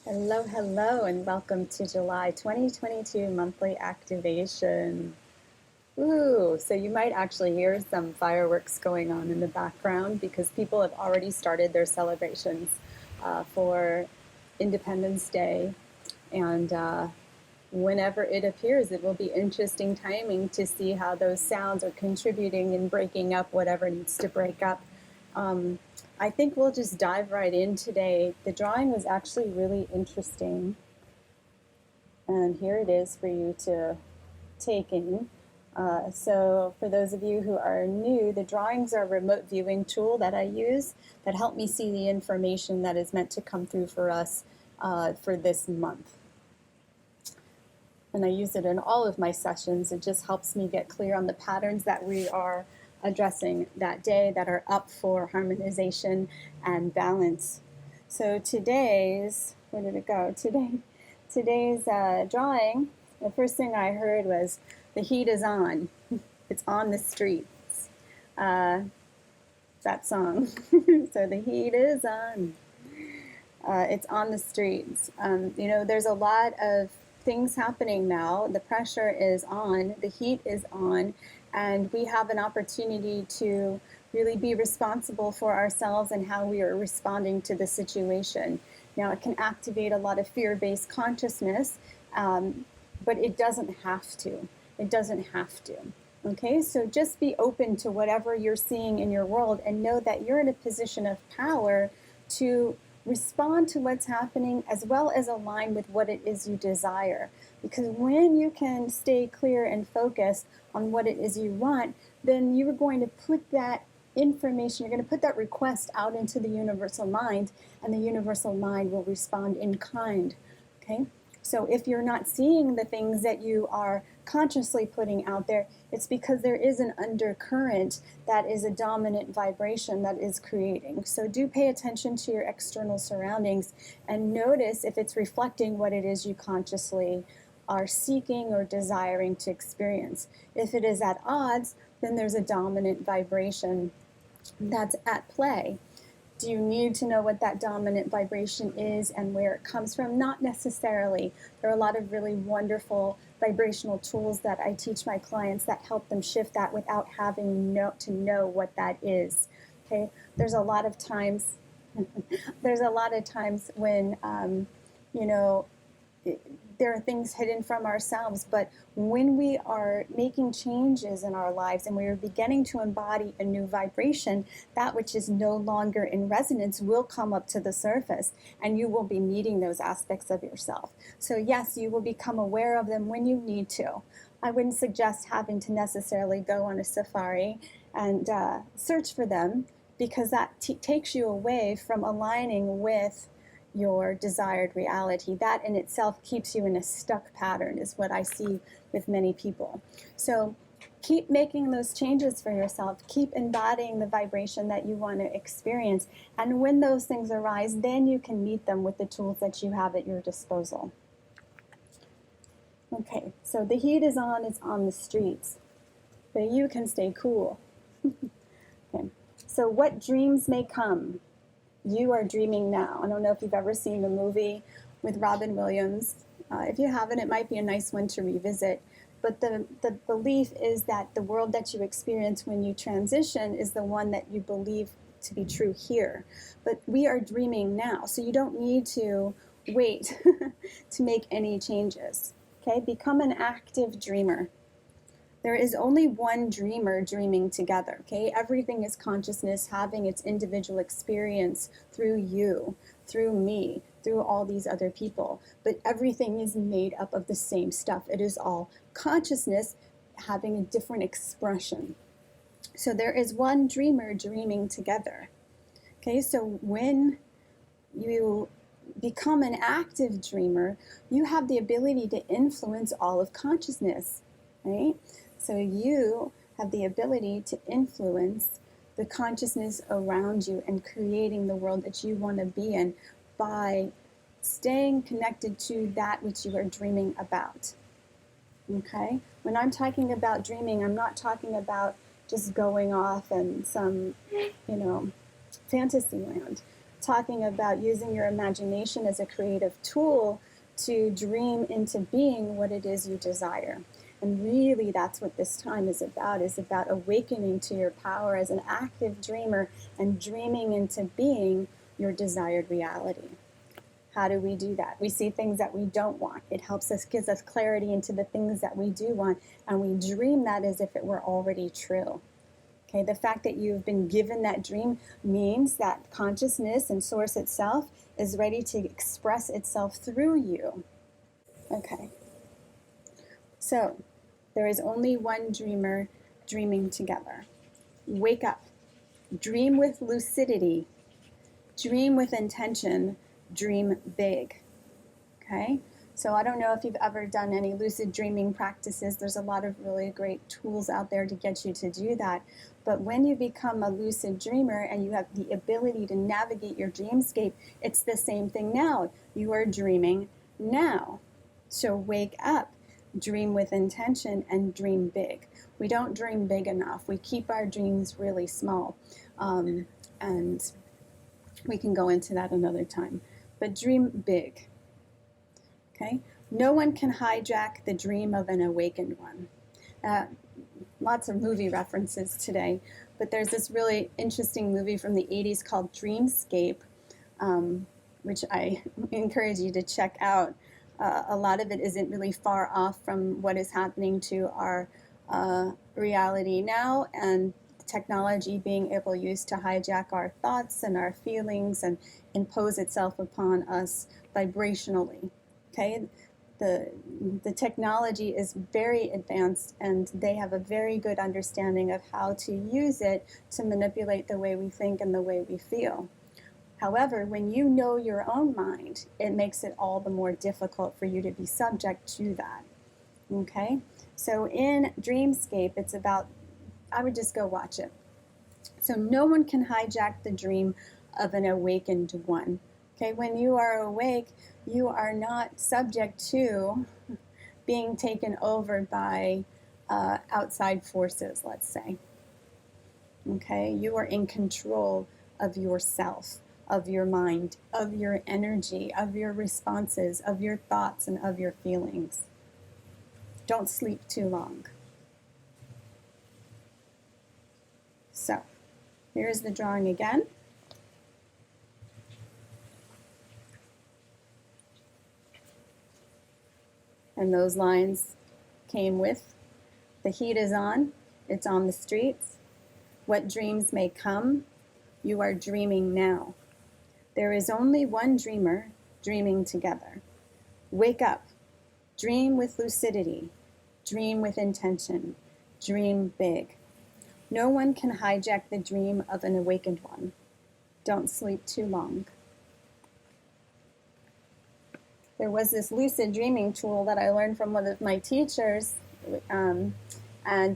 Hello, hello, and welcome to July 2022 monthly activation. Ooh, so you might actually hear some fireworks going on in the background because people have already started their celebrations for Independence Day. And whenever it appears, it will be interesting timing to see how those sounds are contributing and breaking up whatever needs to break up. Um, I think we'll just dive right in today. The drawing was actually really interesting, and here it is for you to take in. So for those of you who are new, the drawings are a remote viewing tool that I use that help me see the information that is meant to come through for us for this month. And I use it in all of my sessions. It just helps me get clear on the patterns that we are addressing that day that are up for harmonization and balance. So today's, where did it go? Today's drawing, the first thing I heard was, the heat is on. It's on the streets. That song. So the heat is on. It's on the streets. There's a lot of things happening now. The pressure is on, the heat is on, and we have an opportunity to really be responsible for ourselves and how we are responding to the situation. Now, it can activate a lot of fear-based consciousness, but it doesn't have to. It doesn't have to. Okay, so just be open to whatever you're seeing in your world and know that you're in a position of power to respond to what's happening as well as align with what it is you desire. Because when you can stay clear and focused on what it is you want, then you're going to put that information, you're going to put that request out into the universal mind, and the universal mind will respond in kind. Okay? So if you're not seeing the things that you are consciously putting out there, it's because there is an undercurrent that is a dominant vibration that is creating. So do pay attention to your external surroundings and notice if it's reflecting what it is you consciously are seeking or desiring to experience. If it is at odds, then there's a dominant vibration that's at play. Do you need to know what that dominant vibration is and where it comes from? Not necessarily. There are a lot of really wonderful vibrational tools that I teach my clients that help them shift that without having to know what that is. Okay, there's a lot of times when there are things hidden from ourselves, but when we are making changes in our lives and we are beginning to embody a new vibration, that which is no longer in resonance will come up to the surface, and you will be meeting those aspects of yourself. So yes, you will become aware of them when you need to. I wouldn't suggest having to necessarily go on a safari and search for them, because that takes you away from aligning with your desired reality. That in itself keeps you in a stuck pattern, is what I see with many people. So keep making those changes for yourself. Keep embodying the vibration that you want to experience. And when those things arise, then you can meet them with the tools that you have at your disposal. Okay, so the heat is on the streets, but you can stay cool. Okay, so what dreams may come? You are dreaming now. I don't know if you've ever seen the movie with Robin Williams. If you haven't, it might be a nice one to revisit. But the belief is that the world that you experience when you transition is the one that you believe to be true here. But we are dreaming now, so you don't need to wait to make any changes. Okay, become an active dreamer. There is only one dreamer dreaming together, okay? Everything is consciousness having its individual experience through you, through me, through all these other people. But everything is made up of the same stuff. It is all consciousness having a different expression. So there is one dreamer dreaming together. Okay, so when you become an active dreamer, you have the ability to influence all of consciousness, right? So you have the ability to influence the consciousness around you and creating the world that you want to be in by staying connected to that which you are dreaming about. Okay? When I'm talking about dreaming, I'm not talking about just going off in some, fantasy land. talking about using your imagination as a creative tool to dream into being what it is you desire. And really, that's what this time is about awakening to your power as an active dreamer and dreaming into being your desired reality. How do we do that? We see things that we don't want. It helps us, gives us clarity into the things that we do want, and we dream that as if it were already true. Okay, the fact that you've been given that dream means that consciousness and source itself is ready to express itself through you. Okay, so there is only one dreamer dreaming together. Wake up. Dream with lucidity. Dream with intention. Dream big. Okay? So I don't know if you've ever done any lucid dreaming practices. There's a lot of really great tools out there to get you to do that. But when you become a lucid dreamer and you have the ability to navigate your dreamscape, it's the same thing now. You are dreaming now. So wake up, dream with intention, and dream big. We don't dream big enough. We keep our dreams really small. And we can go into that another time. But dream big. Okay? No one can hijack the dream of an awakened one. Lots of movie references today, but there's this really interesting movie from the 80s called Dreamscape, which I encourage you to check out. A lot of it isn't really far off from what is happening to our reality now, and technology being able to use to hijack our thoughts and our feelings and impose itself upon us vibrationally. Okay, the technology is very advanced, and they have a very good understanding of how to use it to manipulate the way we think and the way we feel. However, when you know your own mind, it makes it all the more difficult for you to be subject to that. Okay, so in Dreamscape, it's about, I would just go watch it. So no one can hijack the dream of an awakened one. Okay, when you are awake, you are not subject to being taken over by outside forces, let's say. Okay, you are in control of yourself, of your mind, of your energy, of your responses, of your thoughts, and of your feelings. Don't sleep too long. So, here's the drawing again. And those lines came with, the heat is on, it's on the streets. What dreams may come, you are dreaming now. There is only one dreamer dreaming together. Wake up, dream with lucidity, dream with intention, dream big. No one can hijack the dream of an awakened one. Don't sleep too long. There was this lucid dreaming tool that I learned from one of my teachers, and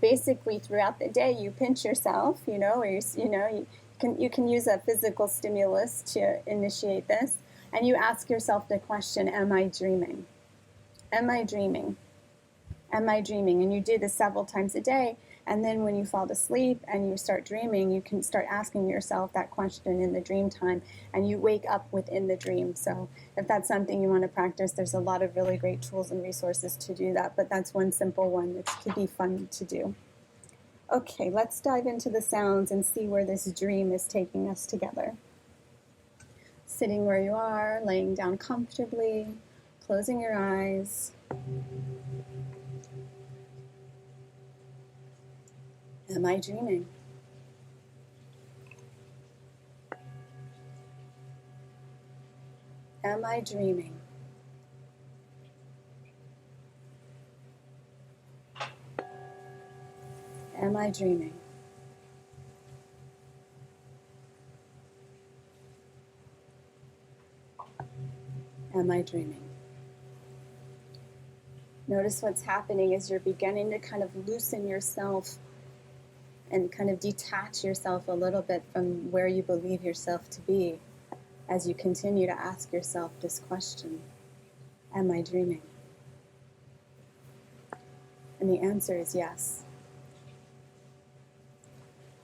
basically throughout the day you pinch yourself, or you can use a physical stimulus to initiate this, and you ask yourself the question, am I dreaming? Am I dreaming? Am I dreaming? And you do this several times a day. And then when you fall asleep and you start dreaming, you can start asking yourself that question in the dream time, and you wake up within the dream. So if that's something you want to practice, there's a lot of really great tools and resources to do that. But that's one simple one that could be fun to do. Okay, let's dive into the sounds and see where this dream is taking us together. Sitting where you are, laying down comfortably, closing your eyes. Am I dreaming? Am I dreaming? Am I dreaming? Am I dreaming? Notice what's happening as you're beginning to kind of loosen yourself and kind of detach yourself a little bit from where you believe yourself to be as you continue to ask yourself this question, am I dreaming? And the answer is yes.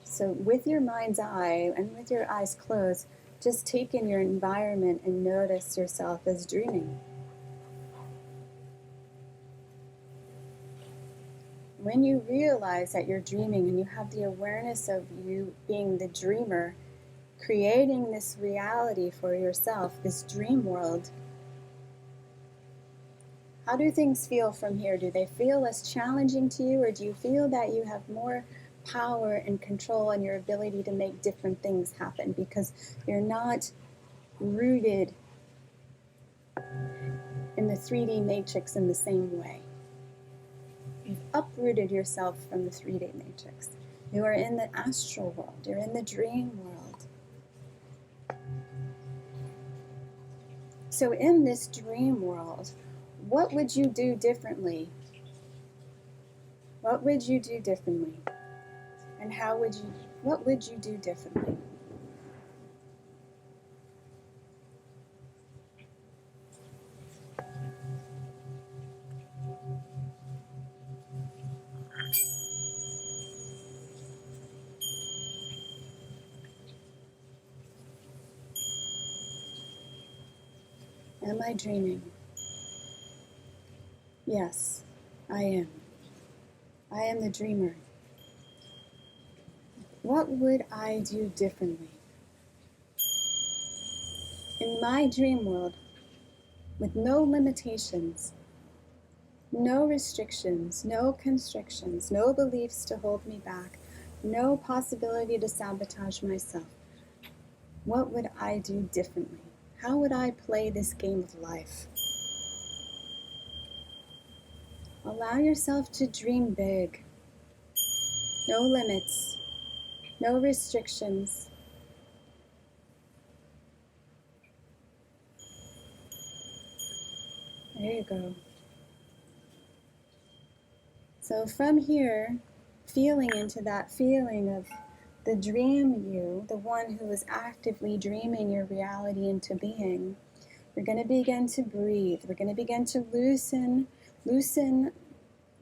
So with your mind's eye and with your eyes closed, Just take in your environment and notice yourself as dreaming. When you realize that you're dreaming and you have the awareness of you being the dreamer, creating this reality for yourself, this dream world, how do things feel from here? Do they feel less challenging to you, or do you feel that you have more power and control and your ability to make different things happen because you're not rooted in the 3D matrix in the same way? You've uprooted yourself from the 3D matrix. You are in the astral world. You're in the dream world. So in this dream world, what would you do differently? What would you do differently? And what would you do differently? Am I dreaming? Yes, I am. I am the dreamer. What would I do differently? In my dream world, with no limitations, no restrictions, no constrictions, no beliefs to hold me back, no possibility to sabotage myself, what would I do differently? How would I play this game of life? Allow yourself to dream big. No limits, no restrictions. There you go. So from here, feeling into that feeling of the dream you, the one who is actively dreaming your reality into being, we're going to begin to breathe. We're going to begin to loosen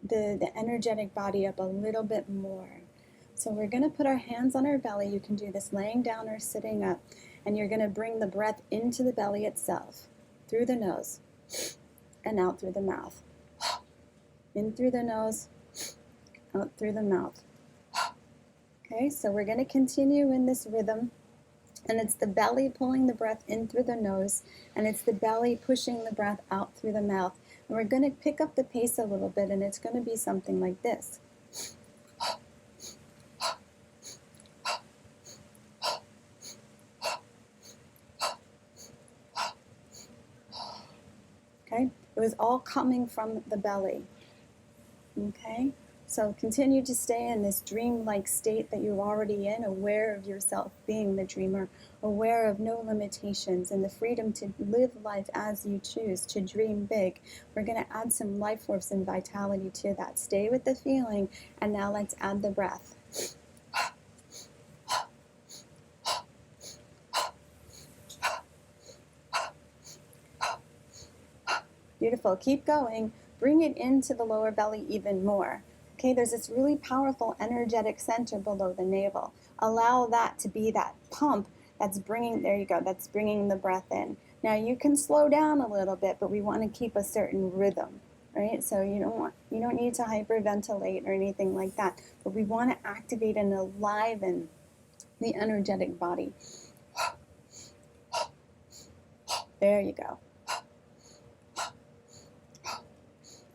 the energetic body up a little bit more. So we're going to put our hands on our belly. You can do this laying down or sitting up. And you're going to bring the breath into the belly itself, through the nose, and out through the mouth. In through the nose, out through the mouth. Okay, so we're going to continue in this rhythm. And it's the belly pulling the breath in through the nose, and it's the belly pushing the breath out through the mouth. And we're going to pick up the pace a little bit, and it's going to be something like this. Okay, it was all coming from the belly. Okay, so continue to stay in this dream-like state that you're already in, aware of yourself being the dreamer, aware of no limitations and the freedom to live life as you choose, to dream big. We're going to add some life force and vitality to that. Stay with the feeling, and now let's add the breath. Beautiful. Keep going. Bring it into the lower belly even more. Okay, there's this really powerful energetic center below the navel. Allow that to be that pump that's bringing, there you go, that's bringing the breath in. Now you can slow down a little bit, but we want to keep a certain rhythm, right? So you don't need to hyperventilate or anything like that, but we want to activate and enliven the energetic body. There you go.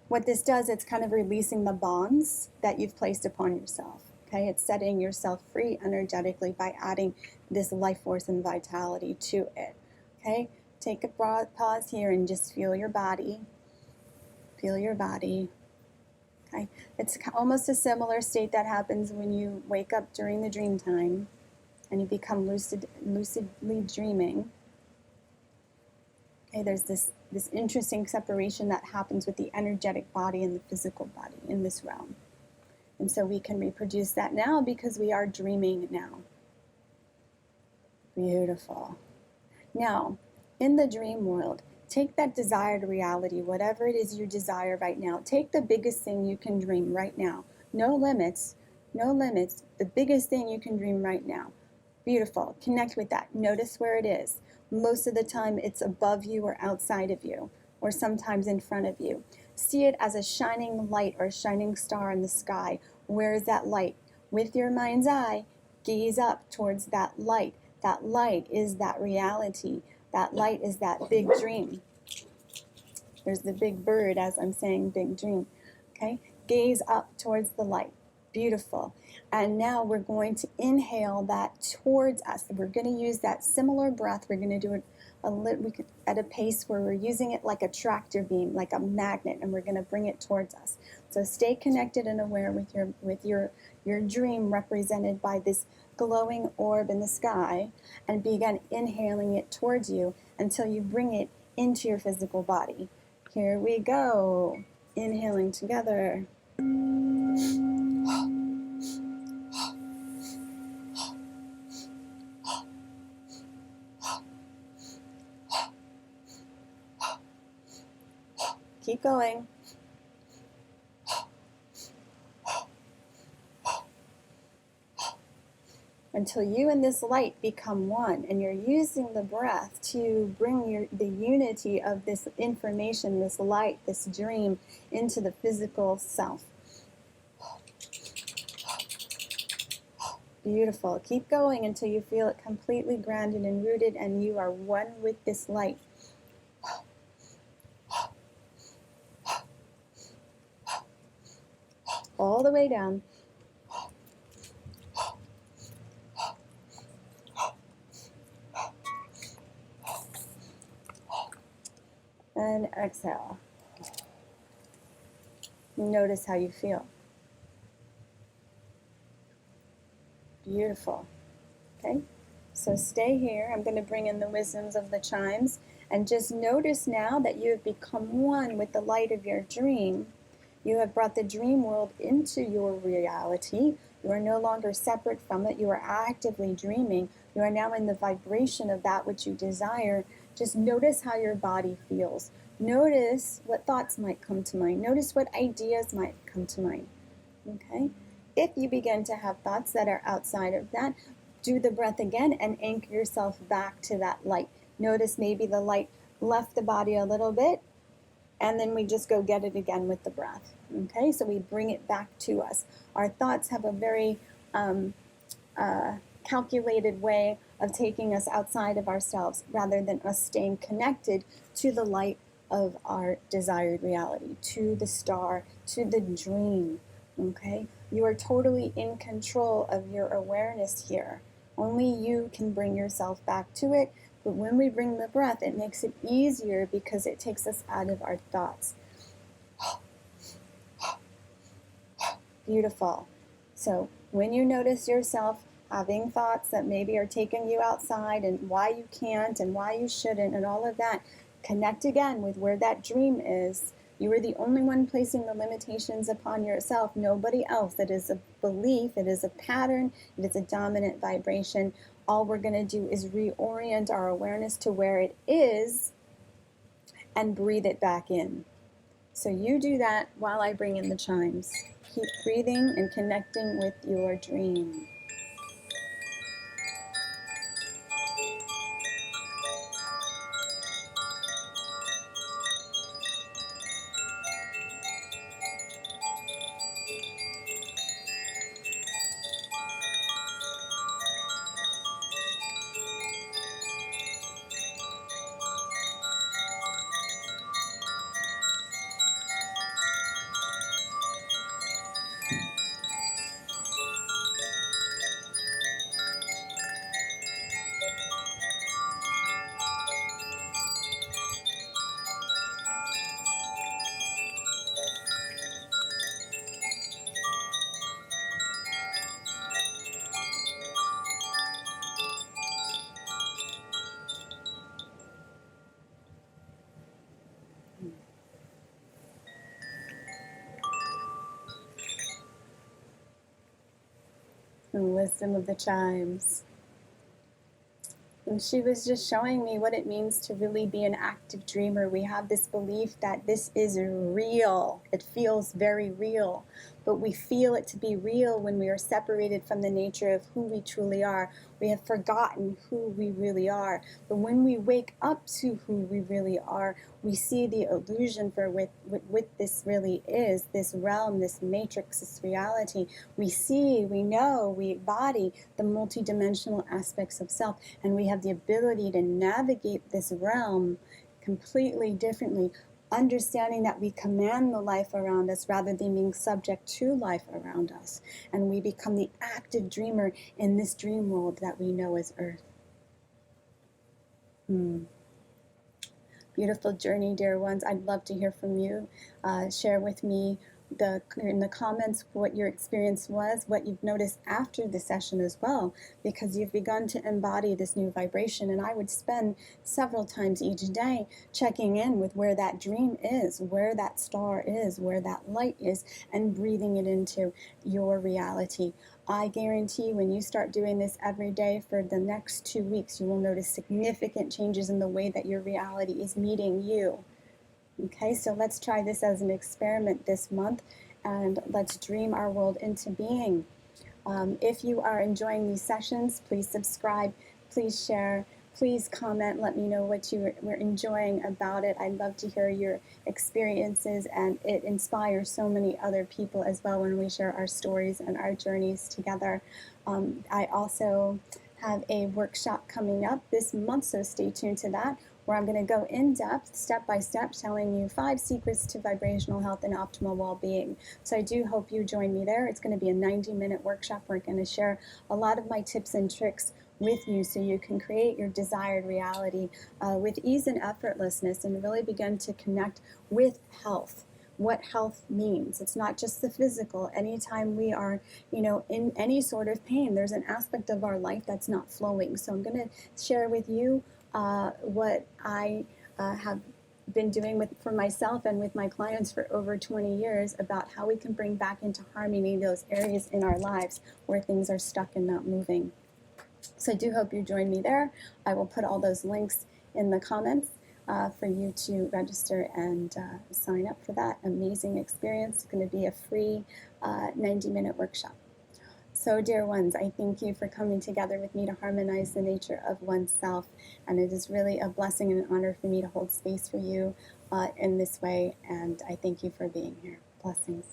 What this does, it's kind of releasing the bonds that you've placed upon yourself. Okay, it's setting yourself free energetically by adding this life force and vitality to it. Okay, take a broad pause here and just feel your body. Feel your body. Okay, it's almost a similar state that happens when you wake up during the dream time and you become lucidly dreaming. Okay, there's this interesting separation that happens with the energetic body and the physical body in this realm. And so we can reproduce that now because we are dreaming now. Beautiful. Now, in the dream world, take that desired reality, whatever it is you desire right now. Take the biggest thing you can dream right now. No limits, no limits. The biggest thing you can dream right now. Beautiful. Connect with that. Notice where it is. Most of the time it's above you or outside of you, or sometimes in front of you. See it as a shining light or a shining star in the sky. Where is that light? With your mind's eye, gaze up towards that light. That light is that reality. That light is that big dream. There's the big bird as I'm saying big dream. Okay? Gaze up towards the light. Beautiful. And now we're going to inhale that towards us. We're going to use that similar breath. We're going to do it at a pace where we're using it like a tractor beam, like a magnet, and we're going to bring it towards us. So stay connected and aware with your dream represented by this glowing orb in the sky, and begin inhaling it towards you until you bring it into your physical body. Here we go. Inhaling together. Keep going. Until you and this light become one, and you're using the breath to bring the unity of this information, this light, this dream, into the physical self. Beautiful. Keep going until you feel it completely grounded and rooted, and you are one with this light. All the way down. And exhale. Notice how you feel. Beautiful. Okay, so stay here. I'm going to bring in the wisdoms of the chimes, and just notice now that you have become one with the light of your dream. You have brought the dream world into your reality. You are no longer separate from it. You are actively dreaming. You are now in the vibration of that which you desire. Just notice how your body feels. Notice what thoughts might come to mind. Notice what ideas might come to mind. Okay? If you begin to have thoughts that are outside of that, do the breath again and anchor yourself back to that light. Notice maybe the light left the body a little bit, and then we just go get it again with the breath. Okay, so we bring it back to us. Our thoughts have a very calculated way of taking us outside of ourselves, rather than us staying connected to the light of our desired reality, to the star, to the dream. Okay, you are totally in control of your awareness here. Only you can bring yourself back to it. But when we bring the breath, it makes it easier because it takes us out of our thoughts. Beautiful. So when you notice yourself having thoughts that maybe are taking you outside, and why you can't and why you shouldn't and all of that, connect again with where that dream is. You are the only one placing the limitations upon yourself, nobody else. It is a belief, it is a pattern, it is a dominant vibration. All we're going to do is reorient our awareness to where it is and breathe it back in. So you do that while I bring in the chimes. Keep breathing and connecting with your dream. The wisdom of the chimes. And she was just showing me what it means to really be an active dreamer. We have this belief that this is real. It feels very real. but we feel it to be real when we are separated from the nature of who we truly are. We have forgotten who we really are. But when we wake up to who we really are, we see the illusion for what this really is, this realm, this matrix, this reality. We see, we know, we embody the multidimensional aspects of self, and we have the ability to navigate this realm completely differently, understanding that we command the life around us rather than being subject to life around us. And we become the active dreamer in this dream world that we know as Earth. Beautiful journey, dear ones. I'd love to hear from you. Share with me in the comments what your experience was, what you've noticed after the session as well, because you've begun to embody this new vibration. And I would spend several times each day checking in with where that dream is, where that star is, where that light is, and breathing it into your reality. I guarantee when you start doing this every day for the next 2 weeks, you will notice significant changes in the way that your reality is meeting you. Okay, so let's try this as an experiment this month, and let's dream our world into being. If you are enjoying these sessions, please subscribe, please share, please comment, let me know what you were enjoying about it. I'd love to hear your experiences, and it inspires so many other people as well when we share our stories and our journeys together. I also have a workshop coming up this month, so stay tuned to that, where I'm going to go in depth, step by step, telling you 5 secrets to vibrational health and optimal well-being. So I do hope you join me there. It's going to be a 90-minute workshop. We're going to share a lot of my tips and tricks with you so you can create your desired reality with ease and effortlessness, and really begin to connect with health. What health means. It's not just the physical. Anytime we are, in any sort of pain, there's an aspect of our life that's not flowing. So I'm going to share with you what I have been doing for myself and with my clients for over 20 years about how we can bring back into harmony those areas in our lives where things are stuck and not moving. So I do hope you join me there. I will put all those links in the comments for you to register and sign up for that amazing experience. It's going to be a free 90-minute workshop. So, dear ones, I thank you for coming together with me to harmonize the nature of oneself. And it is really a blessing and an honor for me to hold space for you in this way. And I thank you for being here. Blessings.